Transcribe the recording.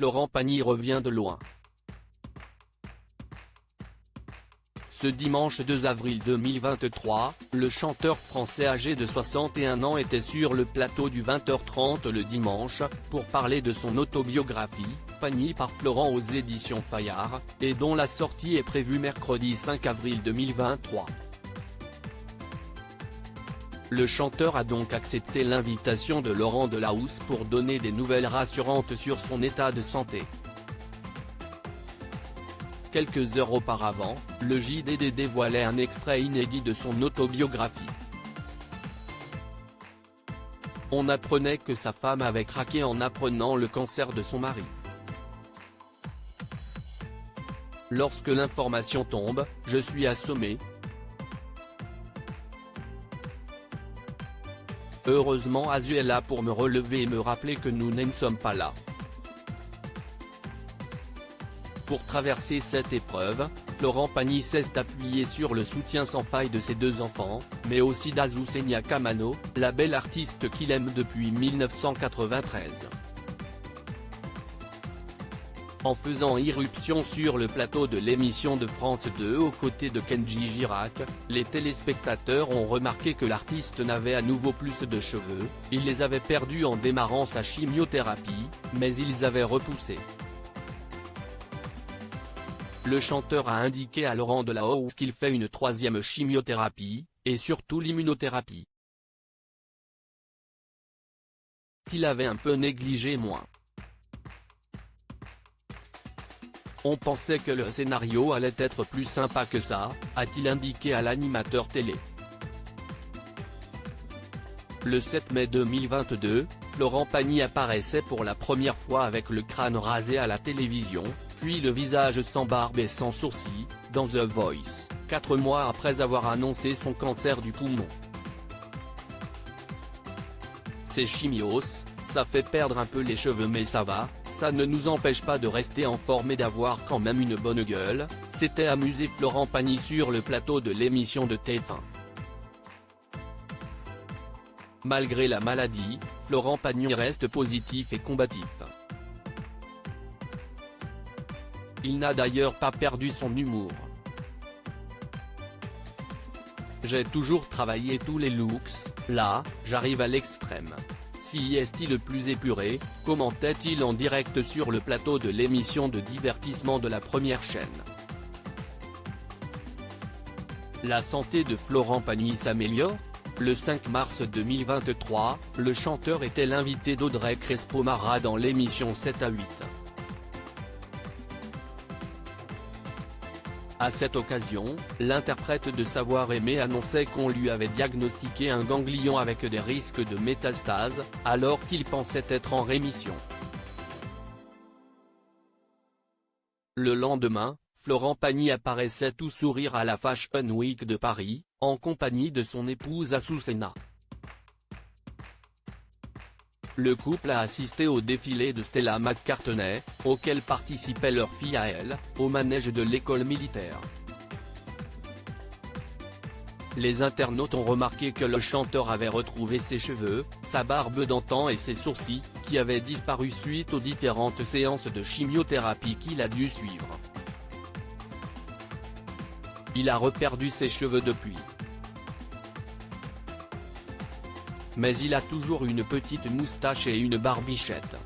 Florent Pagny revient de loin. Ce dimanche 2 avril 2023, le chanteur français âgé de 61 ans était sur le plateau du 20h30 le dimanche, pour parler de son autobiographie, Pagny par Florent aux éditions Fayard, et dont la sortie est prévue mercredi 5 avril 2023. Le chanteur a donc accepté l'invitation de Laurent Delahousse pour donner des nouvelles rassurantes sur son état de santé. Quelques heures auparavant, le JDD dévoilait un extrait inédit de son autobiographie. On apprenait que sa femme avait craqué en apprenant le cancer de son mari. Lorsque l'information tombe, je suis assommé. Heureusement Azu est là pour me relever et me rappeler que nous ne sommes pas là. Pour traverser cette épreuve, Florent Pagny s'est appuyé sur le soutien sans faille de ses deux enfants, mais aussi d'Azucena Kamano, la belle artiste qu'il aime depuis 1993. En faisant irruption sur le plateau de l'émission de France 2 aux côtés de Kenji Girac, les téléspectateurs ont remarqué que l'artiste n'avait à nouveau plus de cheveux, il les avait perdus en démarrant sa chimiothérapie, mais ils avaient repoussé. Le chanteur a indiqué à Laurent Delahousse qu'il fait une troisième chimiothérapie, et surtout l'immunothérapie, qu'il avait un peu négligé moins. On pensait que le scénario allait être plus sympa que ça, a-t-il indiqué à l'animateur télé. Le 7 mai 2022, Florent Pagny apparaissait pour la première fois avec le crâne rasé à la télévision, puis le visage sans barbe et sans sourcils, dans The Voice, 4 mois après avoir annoncé son cancer du poumon. Ces chimios, ça fait perdre un peu les cheveux mais ça va, ça ne nous empêche pas de rester en forme et d'avoir quand même une bonne gueule, s'était amusé Florent Pagny sur le plateau de l'émission de TF1. Malgré la maladie, Florent Pagny reste positif et combatif. Il n'a d'ailleurs pas perdu son humour. J'ai toujours travaillé tous les looks, là, j'arrive à l'extrême. Si est-il le plus épuré, commentait-il en direct sur le plateau de l'émission de divertissement de la première chaîne. La santé de Florent Pagny s'améliore ? Le 5 mars 2023, le chanteur était l'invité d'Audrey Crespo-Mara dans l'émission 7 à 8. À cette occasion, l'interprète de Savoir Aimer annonçait qu'on lui avait diagnostiqué un ganglion avec des risques de métastase, alors qu'il pensait être en rémission. Le lendemain, Florent Pagny apparaissait tout sourire à la Fashion Week de Paris, en compagnie de son épouse Azucena. Le couple a assisté au défilé de Stella McCartney, auquel participait leur fille à elle, au manège de l'école militaire. Les internautes ont remarqué que le chanteur avait retrouvé ses cheveux, sa barbe d'antan et ses sourcils, qui avaient disparu suite aux différentes séances de chimiothérapie qu'il a dû suivre. Il a reperdu ses cheveux depuis. Mais il a toujours une petite moustache et une barbichette.